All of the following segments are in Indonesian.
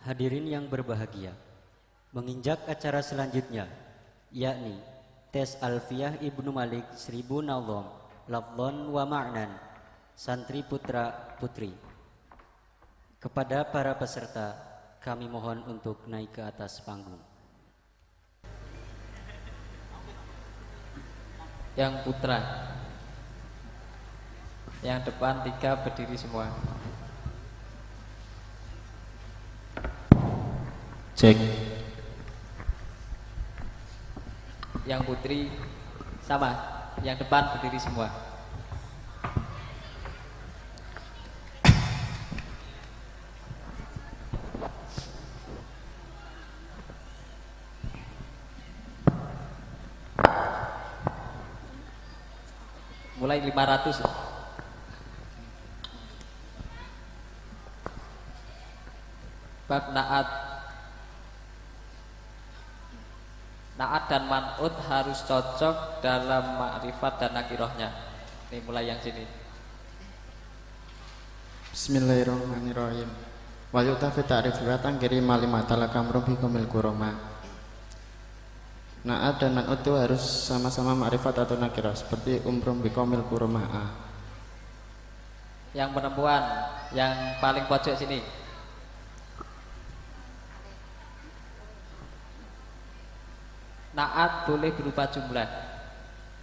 Hadirin yang berbahagia, menginjak acara selanjutnya, yakni tes Alfiyah Ibnu Malik 1000 Nazom, Lafdhon wa Ma'nan, santri putra putri. Kepada para peserta, kami mohon untuk naik ke atas panggung. Yang putra, yang depan 3 berdiri semua. Cek. Yang putri sama, yang depan berdiri semua. Mulai 500. Bab naat. Naat dan man'ut harus cocok dalam ma'rifat dan nakirohnya. Ini mulai yang sini. Bismillahirrahmanirrahim. Wa yu'ta fi ta'rif wa tangkiri malimata lakam rumbikumil kuroma. Naat dan man'ut itu harus sama-sama ma'rifat atau nakirah, seperti umrum bikomil kuroma. Yang perempuan, yang paling pojok sini. Naat boleh berupa jumlah.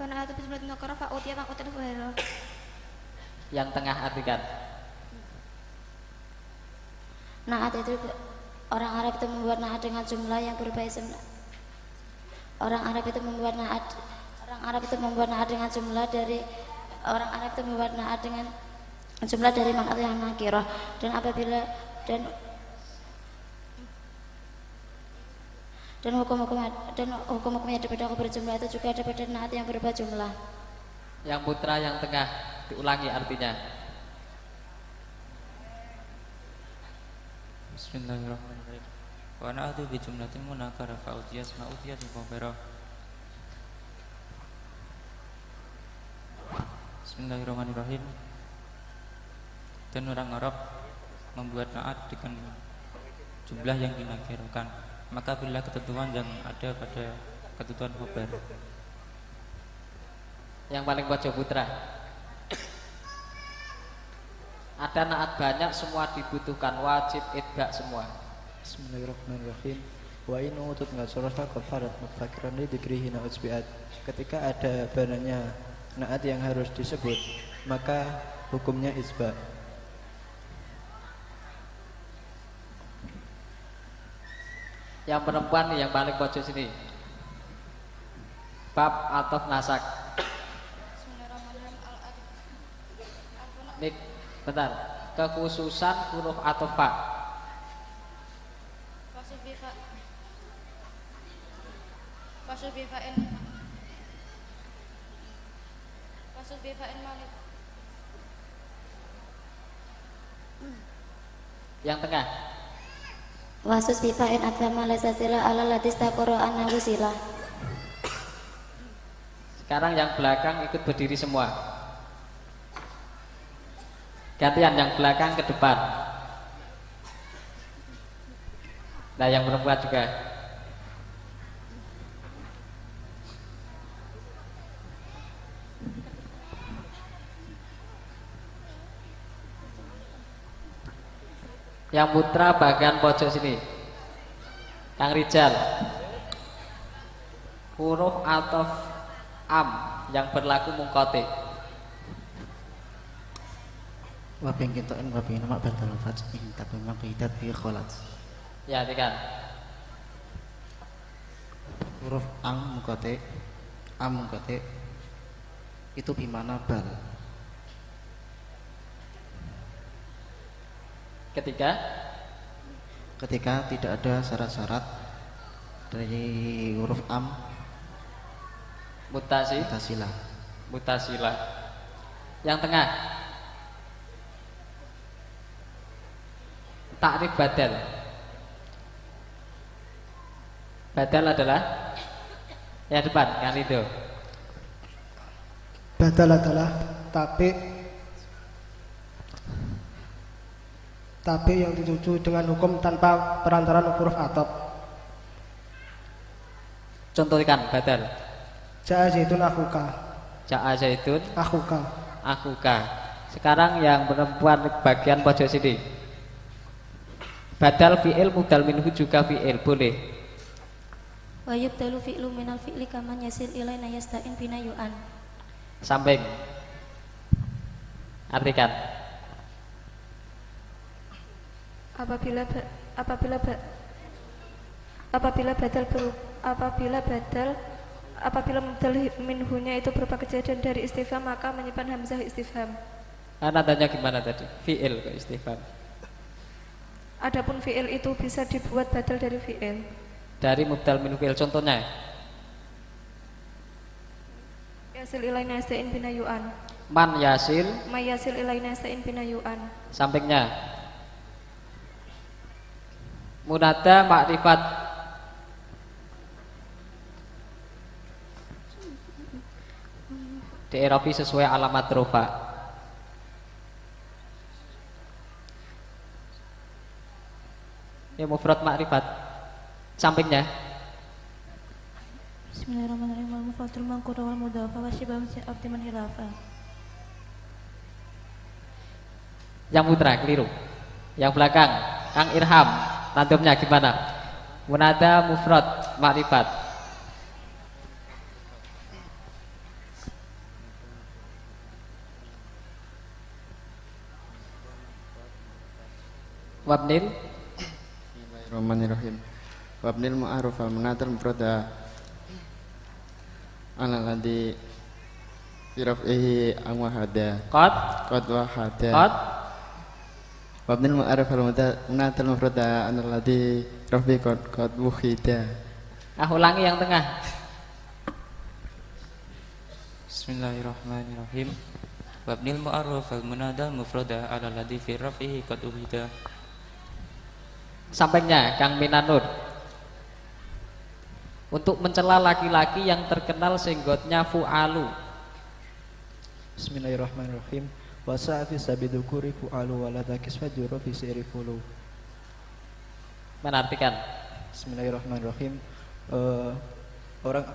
Karena itu bismillah nakara fa'utiyah ma'utin fuhero. Yang tengah artikan. Naat itu orang Arab itu membuat naat dengan jumlah yang berupa isim. Orang Arab itu membuat naat dengan jumlah dari mangkat yang nakirah, dan apabila dan hukum-hukumnya daripada berjumlah itu juga ada pada naat yang berupa jumlah. Yang putra yang tengah diulangi artinya. Bismillahirrahmanirrahim. Wa na'udzu bi jumlatin munakara fa'utiyas ma'utiyas mughfirah. Bismillahirrahmanirrahim. Dan orang Arab membuat naat dengan jumlah yang dinakirkan, maka bila ketentuan yang ada pada ketentuan khobar. Yang paling pojok putra. Ada naat banyak, semua dibutuhkan, wajib idgham semua. Bismillahirrahmanirrahim. Wa in utut ngasarafa qafarat mufakiran li dzikrihi na'ut bi'at. Ketika ada banyaknya naat yang harus disebut, maka hukumnya isba. Yang perempuan nih, yang paling pojok sini. Bab atof nasak. Nih, bentar. Kekhususan huruf atof fa. Yang tengah. Wasus bifa'in atfama laysa sila ala latis taqara annahu sila. Sekarang yang belakang ikut berdiri semua. Gantian yang belakang ke depan. Nah, yang perempuan juga. Yang putra bagian pojok sini. Yang rijal. Huruf atof am yang berlaku mungkotik. Wa pengkintoin wa penginamak bantal fajin tapi maqidat fi kholat. Ya, tiga. Huruf am mukote itu bimana bal. Ketika tidak ada syarat-syarat dari huruf am mutasila. Yang tengah takrif badal. Badal adalah yang depan, yang itu. Badal adalah tapi tapi yang dituju dengan hukum tanpa perantaran huruf atop. Contohkan badal. Ja'a zaitun akhuka. Ja'a zaitun Akhuka. akhuka. Sekarang yang perempuan bagian pojok sini. Badal fi'il mubdal minhu juga fi'il, boleh. Wa yubdalu fi'lu minal fi'li kaman yasil ilaina yasta'in bina yu'an. Samping. Artikan. Apabila mubdal minhunya itu berupa kejadian dari istifham, maka menyimpan hamzah istifham. Nadanya gimana tadi? Fi'il ke istifham. Adapun fi'il itu bisa dibuat badal dari fi'il. Dari mubdal minhu fi'il, contohnya Yasil ilaina yasta'in bina yu'an. man yasil, Mayasil ilaina yasta'in bina yu'an. sampingnya munada makrifat. Di'irabi sesuai alamat rofa. Ya mufrad makrifat. Sampingnya Bismillahirrahmanirrahim. Wal mufradul manqur wal mudhafa wa syibah abdi man hilafa. yang putra keliru. Yang belakang Kang Irham, nantumnya gimana? Munada mufrad makrifat. Wabnil Bismillahirrahmanirrahim. Wabnil mu'aruf al munatal mufrada ala ladzi firaf'ihi amwahada qad wahada qad. wabnil mu'aruf al munatal mufrada ala ladzi rafi qad wuhida. Ulangi yang tengah. Bismillahirrahmanirrahim. Wabnil mu'arraf al munada mufrada ala ladzi fi raf'ihi qad uhida. Sampingnya Kang Minanur. Untuk mencela laki-laki yang terkenal senggotnya fu'alu. Bismillahirrahmanirrahim. Wa sa'fi sabidukuri fu'alu wa la takisfa juru fi si'ri fulu. Menartikan. Bismillahirrahmanirrahim. Orang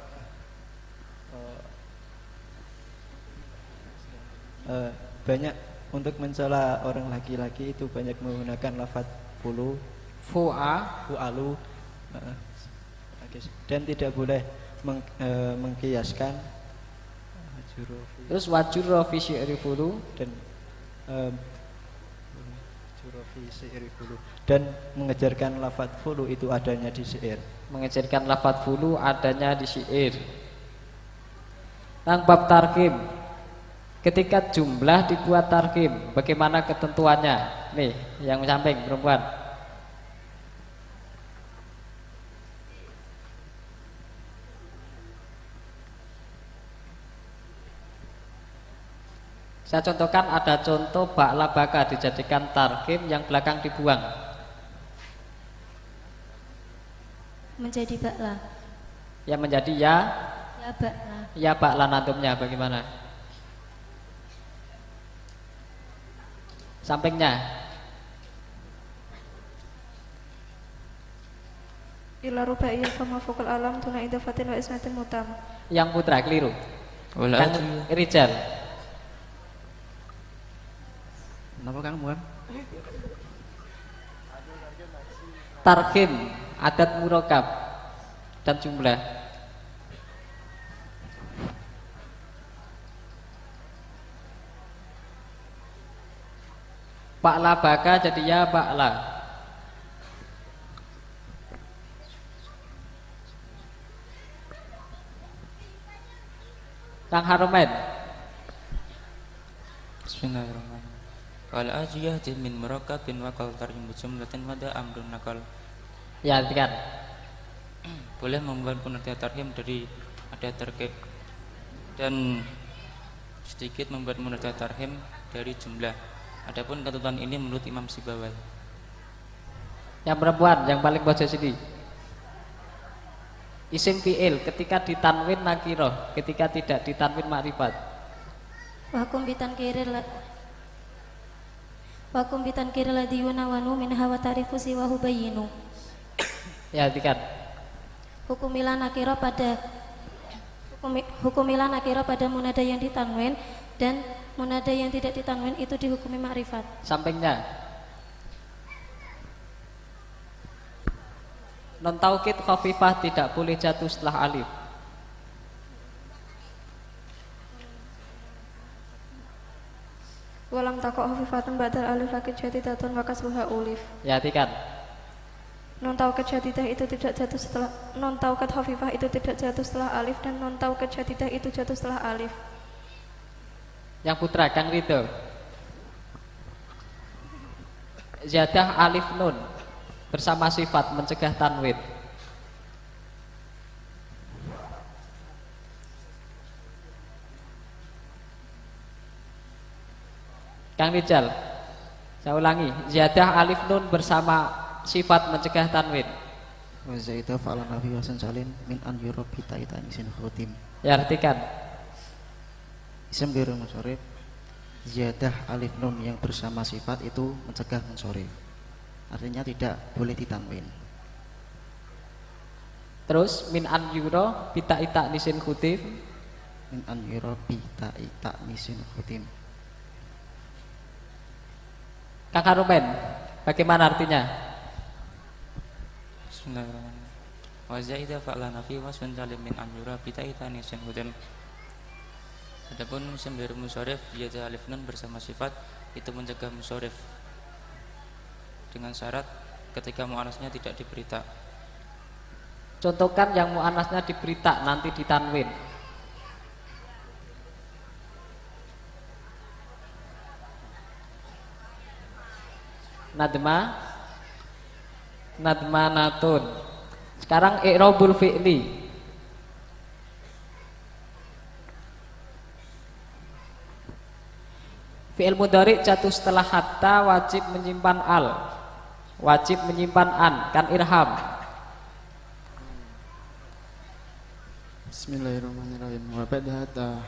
banyak untuk mencela orang laki-laki itu banyak menggunakan lafaz fulu, fu'alu, dan tidak boleh mengkiaskan terus wajur fi syi'ri fulu dan dan mengejarkan lafaz fulu itu adanya di syair. Mengejarkan lafaz fulu adanya di syair. Nang bab tarkim. Ketika jumlah dibuat tarkim, bagaimana ketentuannya? Nih, yang samping perempuan. Saya contohkan, ada contoh ba'la baka dijadikan tarkim, yang belakang dibuang. Menjadi bakla. Yang menjadi ya bakla. Ya ba'la, nantumnya bagaimana? Sampingnya Ila rubaiyah fama fukul alam tuna idafatin wa isnatin mutam. yang putra keliru. Kang Rijal. Kenapa Kang bukan? Tarkim, adat murokab dan jumlah. Ba'la baka jadi ya ba'la. Kang Harumen. Bismillahirrahmanirrahim. Wal ajiyah min murakkabin wa qal tarhim jumlatin wada amrun nakal. Ya, kan. Boleh membuat pengertian tarhim dari ada terkait dan sedikit membuat pengertian tarhim dari jumlah. Adapun ketentuan ini menurut Imam Sibawai. Yang perempuan yang paling pojok sini. Isim fi'il ketika ditanwin nakiroh, ketika tidak ditanwin makrifat. Wa hukum bitan kiril Wakum bitankir ladzi yunawanu minha wa ta'rifu siwahu bayyinu. Ya, tikan. Hukumilah nakira pada munada yang ditanwin dan munada yang tidak ditanwin itu dihukumi makrifat. Sampingnya. Non taukid khafifah tidak boleh jatuh setelah alif. Walam takok hafifatun ba'dal alif lakin jadidatun wa kasruha ulif. Ya, tikan. Non taukid jadidah itu tidak jatuh setelah non taukid hafifah itu tidak jatuh setelah alif dan non taukid jadidah itu jatuh setelah alif. Yang putra Kang Ridho. Ziyadah alif nun bersama sifat mencegah tanwin. Kang Rijal, saya ulangi, ziyadah alif nun bersama sifat mencegah tanwin. Wa zaida fa'ala nafi wa sansalin min an yurabi ta'itan isin khutim. Ya, artikan. Isim ghairu munsharif, ziyadah alif nun yang bersama sifat itu mencegah munsharif. Artinya tidak boleh ditanwin. Terus min an yuro bita ita nisin khutim. Min an yurabi ta'ita isin khutim. Kang Harumen, bagaimana artinya? Bismillahirrahmanirrahim. Wa zaida fa'ala nafi wa sansalim min an yurabi ta'itan isin khutim. Adapun isim ghairu munsharif ziyadah alif nun bersama sifat itu mencegah munsharif dengan syarat ketika muannasnya tidak diberi ta. Contohkan yang muannasnya diberi ta nanti ditanwin. Nadma, nadmanatun. Sekarang i'rabul fi'li. Fi'il mudhari jatuh setelah hatta wajib menyimpan al, wajib menyimpan an, kan irham. Bismillahirrahmanirrahim. Wa ba'da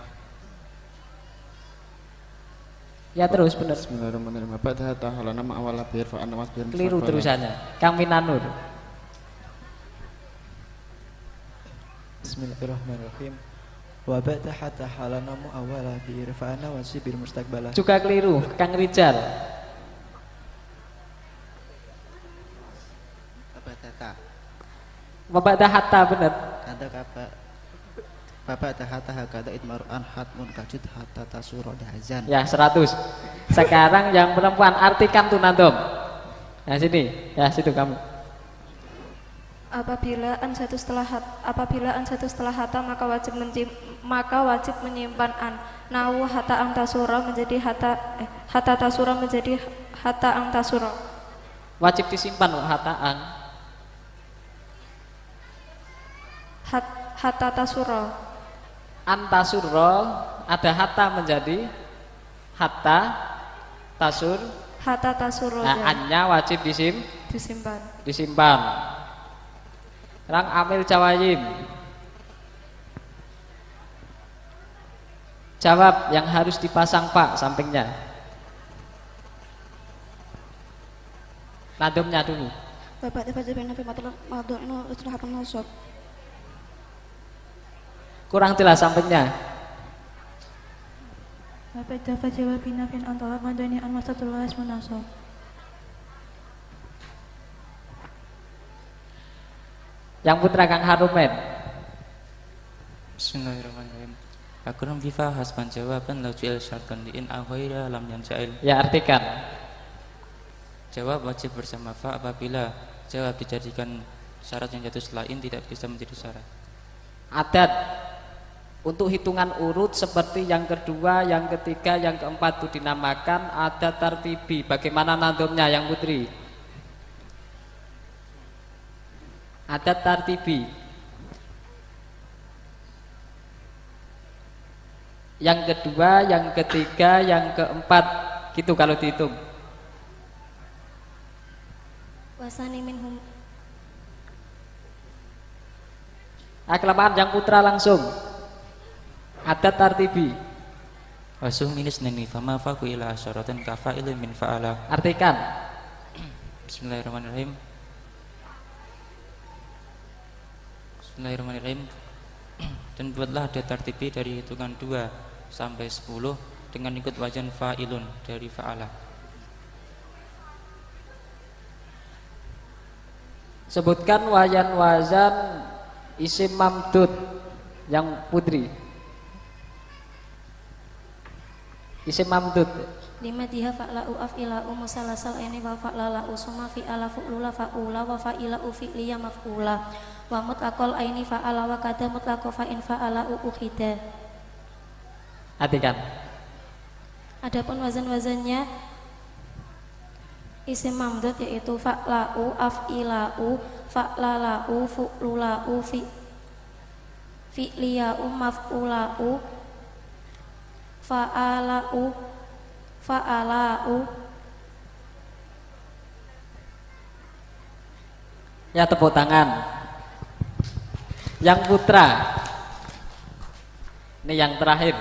Ya, terus benar. Bismillahirrahmanirrahim. Wa ba'da ta'ala nama awala bir fa anna wasbir. Keliru terusannya. Kang Minanur. Bismillahirrahmanirrahim. Wa ba'da hatta halana mu'awwala bi irfa'ana wa sibil mustaqbalah. Juga keliru, Kang Rijal. Babada hatta benar. Kata kapa Bapak tahata hakada idmar an hatmun kajud hatta tasuro dahazan. Ya, 100. Sekarang yang perempuan artikan tuh Nadom. Ya, sini. Ya, situ kamu. Apabila an satu setelah hatta maka wajib menyimpan an. Nahu hatta ang tasura menjadi hatta tasura menjadi hatta ang tasura. Wajib disimpan hatta ang. Hatta tasura. Antasurro ada hatta menjadi hatta tasur. Hatta tasuro. Nah, annya wajib disimpan. Sekarang amil jawayim. Jawab yang harus dipasang Pak sampingnya. Nadomnya dulu. Bapak tafajabina fi madhu'inu islahatun nasab. Kurang jelas sampingnya. Bapak tafajabina fi antara madhu'ini an masatul walas munasab. Yang putra Kang Harumen. Bismillahirrahmanirrahim. Akram fifa hasban jawaban la ju'il syartan li'in aghaira lam yanja'il. Ya, artikan. Jawab wajib bersama fa apabila jawab dijadikan syarat yang jatuh setelah in tidak bisa menjadi syarat. Adat untuk hitungan urut seperti yang kedua, yang ketiga, yang keempat itu dinamakan adat tartibi. Bagaimana nadomnya yang putri? Adat tartibi. Yang kedua, yang ketiga, yang keempat, gitu kalau dihitung. Wasani minhum. Kelemahan yang putra langsung. Adat tartibi. Wasuh minis neni fama faku ila asyaratan kafa'ilin min fa'ala. Artikan. Bismillahirrahmanirrahim. Bismillahirrahmanirrahim. Dan buatlah ada tartibi dari hitungan 2 sampai 10 dengan ikut wajan fa'ilun dari fa'ala. Sebutkan wazan isim mamdud yang putri. Isim mamdud. Lima diha fa'la'u af'ila'u musalasal ini wa fa'lala'u summa fi'ala fu'lula fa'ula wa fa'ila'u fi'liya maf'ula wa mutlaqal aini fa'ala wa kada mutlaqo fa'in fa'ala'u ukhida. Artikan. Adapun wazan-wazannya isim mamdud yaitu fa'la'u, af'ila'u, fa'lala'u, fu'lula'u, fi'liya'u, maf'ula'u, fa'ala'u, Ya, tepuk tangan. Yang putra. Ini yang terakhir.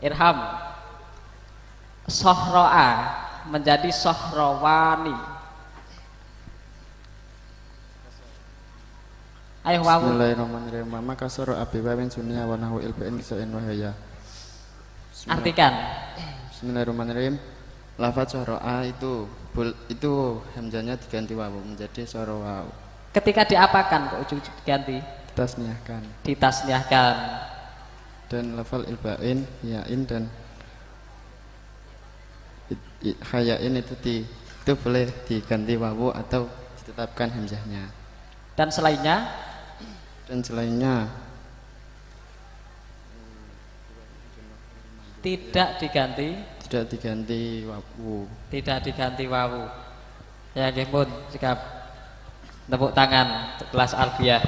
Irham. Sohro'a menjadi sohrowani. Ayo wawu. Bismillahirrahmanirrahim. Maka surah abi wawin sunniyah wa nahu ilba'in kisa'in wahaya. Artikan. Bismillahirrahmanirrahim. Lafaz syara'a itu hamzahnya diganti wawu menjadi syara'a. Ketika diapakan kok ujung diganti? Ditasniahkan. Ditasniahkan. Dan lafal ilba'in, yain dan hayain itu boleh diganti wawu atau ditetapkan hamzahnya. Dan selainnya? Dan selainnya tidak diganti wawu. Tidak diganti wawu. Ya, nggih pun sikap. Tepuk tangan untuk kelas Alfiyah.